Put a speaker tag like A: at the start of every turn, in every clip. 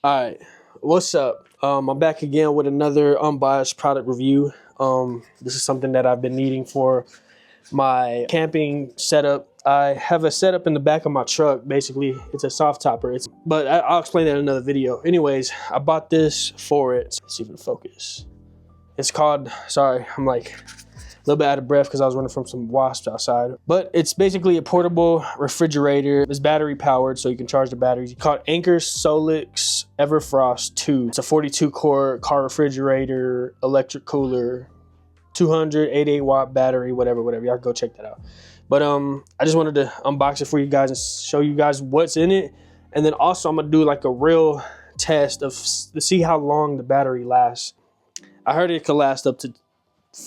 A: Alright, what's up? I'm back again with another unbiased product review. This is something that I've been needing for my camping setup. I have a setup in the back of my truck. Basically, it's a soft topper. But I'll explain that in another video. Anyways, I bought this for it. Let's see if it'll focus. It's called, sorry, I'm like a little bit out of breath because I was running from some wasps outside. But it's basically a portable refrigerator. It's battery powered, so you can charge the batteries. It's called Anker Solix EverFrost 2. It's a 42 quart car refrigerator, electric cooler, 288 watt battery, whatever. Y'all go check that out. But I just wanted to unbox it for you guys and show you guys what's in it. And then also I'm gonna do like a real test to see how long the battery lasts. I heard it could last up to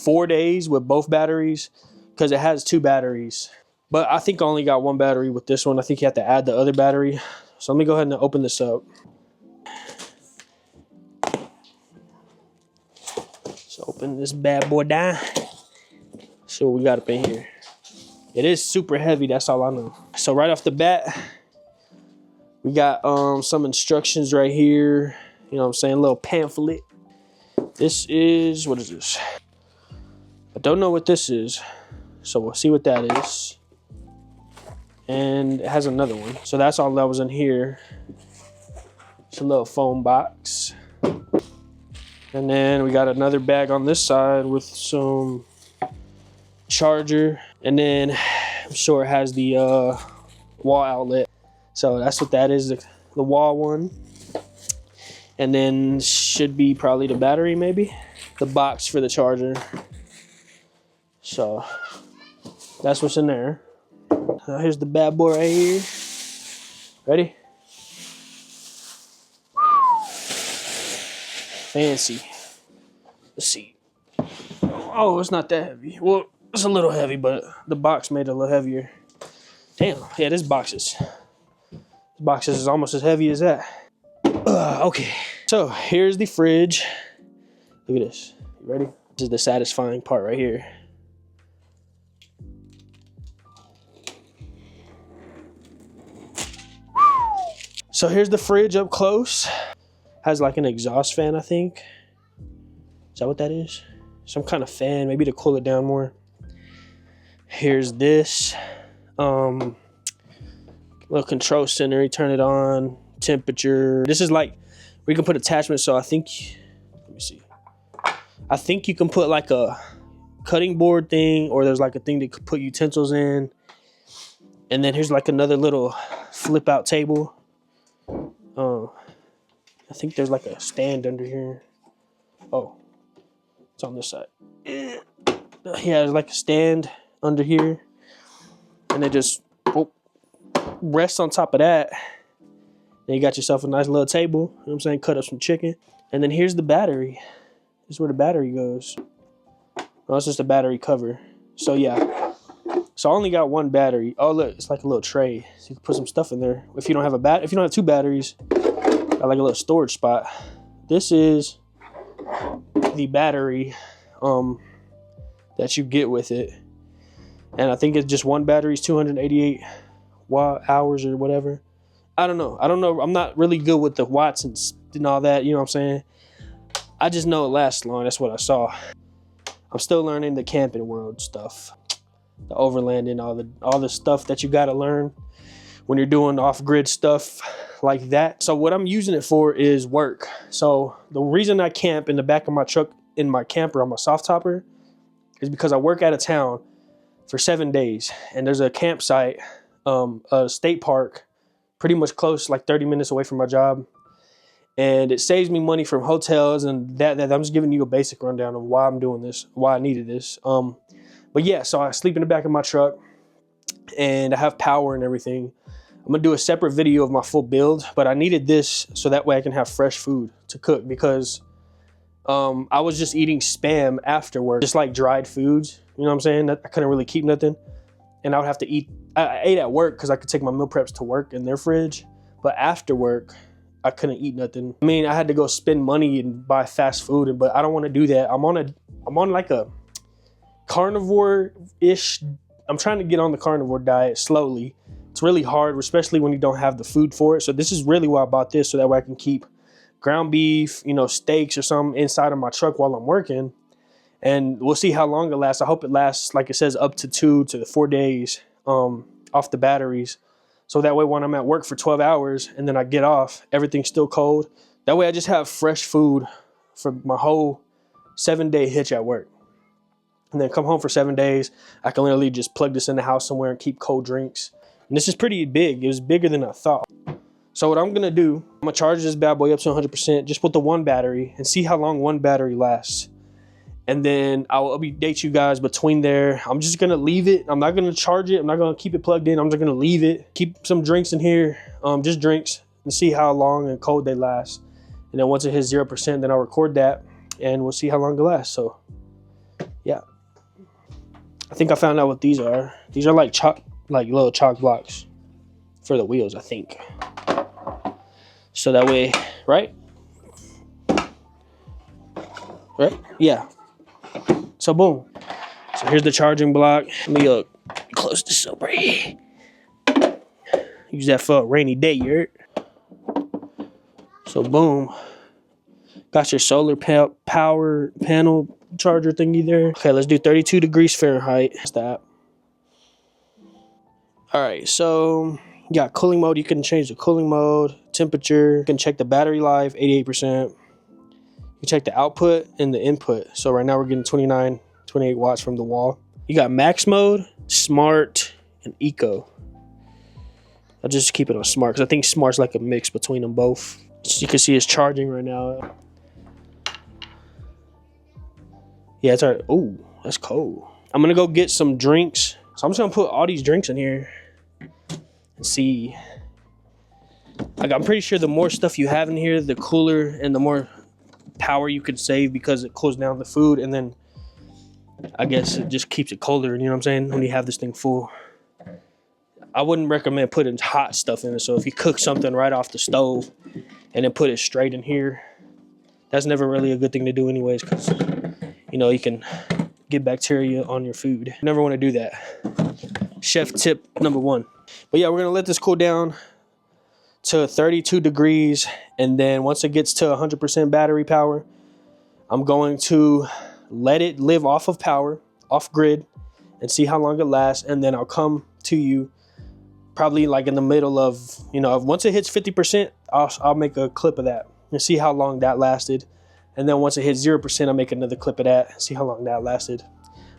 A: 4 days with both batteries because it has 2 batteries. But I think I only got 1 battery with this one. I think you have to add the other battery. So let me go ahead and open this up. Let's open this bad boy down. See what we got up in here. It is super heavy, that's all I know. So right off the bat, we got some instructions right here. You know what I'm saying, a little pamphlet. This is, what is this? I don't know what this is, so we'll see what that is. And it has another one. So that's all that was in here. It's a little foam box. And then we got another bag on this side with some charger. And then I'm sure it has the wall outlet. So that's what that is, the wall one. And then should be probably the battery, maybe. The box for the charger. So that's what's in there. Now here's the bad boy right here. Ready? Fancy. Let's see. Oh, it's not that heavy. Well, it's a little heavy, but the box made it a little heavier. Damn, yeah, this box is almost as heavy as that. Okay, so here's the fridge. Look at this. You ready? This is the satisfying part right here. So here's the fridge up close. Has like an exhaust fan, I think. Is that what that is? Some kind of fan, maybe to cool it down more. Here's this. Little control center, you turn it on. Temperature. This is like where you can put attachments, so I think, let me see. I think you can put like a cutting board thing, or there's like a thing to put utensils in. And then here's like another little flip out table. I think there's like a stand under here. Oh, it's on this side. Yeah, there's like a stand under here. And it just rests on top of that. Then you got yourself a nice little table, you know what I'm saying? Cut up some chicken. And then here's the battery. This is where the battery goes. Oh, it's just a battery cover. So yeah. So I only got 1 battery. Oh look, it's like a little tray. So you can put some stuff in there. If you don't have if you don't have 2 batteries, got like a little storage spot. This is the battery that you get with it. And I think it's just 1 battery is 288 watt hours or whatever. I don't know. I'm not really good with the watts and all that, you know what I'm saying? I just know it lasts long. That's what I saw. I'm still learning the camping world stuff. The overland and all the stuff that you got to learn when you're doing off-grid stuff like that. So what I'm using it for is work. So the reason I camp in the back of my truck in my camper on my soft topper is because I work out of town for 7 days. And there's a campsite, a state park, pretty much close, like 30 minutes away from my job. And it saves me money from hotels and that I'm just giving you a basic rundown of why I'm doing this, why I needed this. But yeah, so I sleep in the back of my truck and I have power and everything. I'm gonna do a separate video of my full build, but I needed this so that way I can have fresh food to cook because I was just eating Spam afterward, just like dried foods, you know what I'm saying? I couldn't really keep nothing. And I would have to eat, I ate at work because I could take my meal preps to work in their fridge, but after work, I couldn't eat nothing. I mean, I had to go spend money and buy fast food, but I don't want to do that. I'm on like a carnivore-ish. I'm trying to get on the carnivore diet slowly. It's really hard, especially when you don't have the food for it. So this is really why I bought this, so that way I can keep ground beef, you know, steaks or something inside of my truck while I'm working. And we'll see how long it lasts. I hope it lasts, like it says, up to 2 to 4 days off the batteries. So that way when I'm at work for 12 hours and then I get off, everything's still cold. That way I just have fresh food for my whole 7-day hitch at work. And then come home for 7 days. I can literally just plug this in the house somewhere and keep cold drinks. And this is pretty big. It was bigger than I thought. So what I'm going to do, I'm going to charge this bad boy up to 100% just with the one battery and see how long one battery lasts. And then I'll update you guys between there. I'm just going to leave it. I'm not going to charge it. I'm not going to keep it plugged in. I'm just going to leave it. Keep some drinks in here, just drinks, and see how long and cold they last. And then once it hits 0%, then I'll record that and we'll see how long it lasts. So yeah. I think I found out what these are. These are like little chalk blocks for the wheels, I think. So that way, right? Right? Yeah. So boom. So here's the charging block. Let me close this up right here. Use that for a rainy day, you heard? So boom. Got your solar power panel charger thingy there. Okay, let's do 32 degrees Fahrenheit. That's that. All right, so you got cooling mode. You can change the cooling mode, temperature. You can check the battery life, 88%. You check the output and the input. So right now we're getting 28 watts from the wall. You got max mode, smart, and eco. I'll just keep it on smart because I think smart's like a mix between them both. So you can see it's charging right now. Yeah, it's all right. Oh, that's cold. I'm gonna go get some drinks. So I'm just gonna put all these drinks in here and see. Like, I'm pretty sure the more stuff you have in here, the cooler and the more power you could save because it cools down the food, and then I guess it just keeps it colder, you know what I'm saying, when you have this thing full. I wouldn't recommend putting hot stuff in it. So if you cook something right off the stove and then put it straight in here, that's never really a good thing to do anyways, because you know you can get bacteria on your food. You never want to do that. Chef tip number 1. But yeah, we're gonna let this cool down to 32 degrees, and then once it gets to 100% battery power, I'm going to let it live off of power, off grid, and see how long it lasts. And then I'll come to you probably like in the middle of, you know, once it hits 50%, I'll make a clip of that and see how long that lasted. And then once it hits 0%, I'll make another clip of that, see how long that lasted.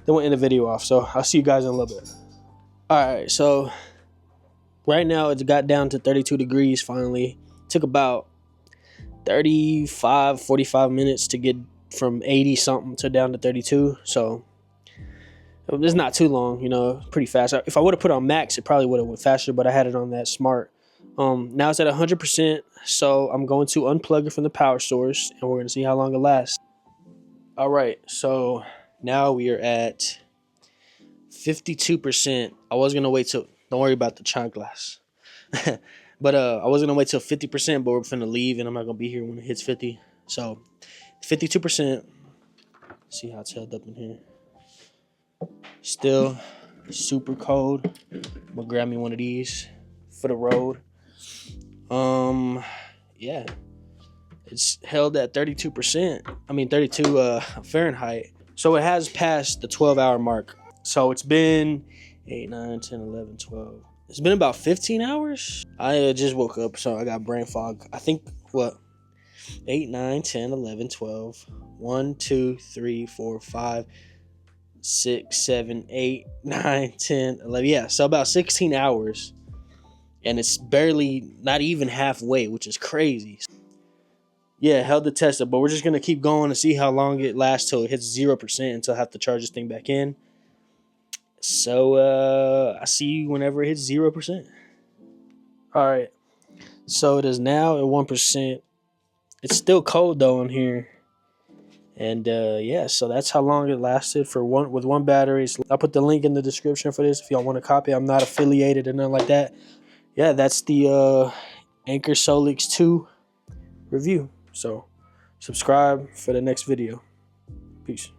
A: Then we'll end the video off. So I'll see you guys in a little bit. All right, so right now it's got down to 32 degrees finally. Took about 45 minutes to get from 80 something to down to 32. So it's not too long, you know, pretty fast. If I would have put on max, it probably would have went faster, but I had it on that smart. Now it's at 100%, so I'm going to unplug it from the power source, and we're going to see how long it lasts. All right, so now we are at 52%. I was going to wait till, don't worry about the shot glass. But I was going to wait till 50%, but we're finna leave, and I'm not going to be here when it hits 50. So 52%. See how it's held up in here. Still super cold. I'm going to grab me one of these for the road. Yeah, it's held at 32%. I mean 32 Fahrenheit. So it has passed the 12-hour mark. So it's been 8, 9, 10, 11, 12. It's been about 15 hours. I just woke up, so I got brain fog. I think, what? 8, 9, 10, 11, 12. 1, 2, 3, 4, 5, 6, 7, 8, 9, 10, 11. Yeah, so about 16 hours. And it's barely, not even halfway, which is crazy. Yeah, held the test up, but we're just going to keep going and see how long it lasts till it hits 0% until I have to charge this thing back in. So, I see you whenever it hits 0%. All right. So, it is now at 1%. It's still cold, though, in here. And, yeah, so that's how long it lasted with one battery. So I'll put the link in the description for this if y'all want to copy. I'm not affiliated or nothing like that. Yeah, that's the Anker Solix 2 review. So, subscribe for the next video. Peace.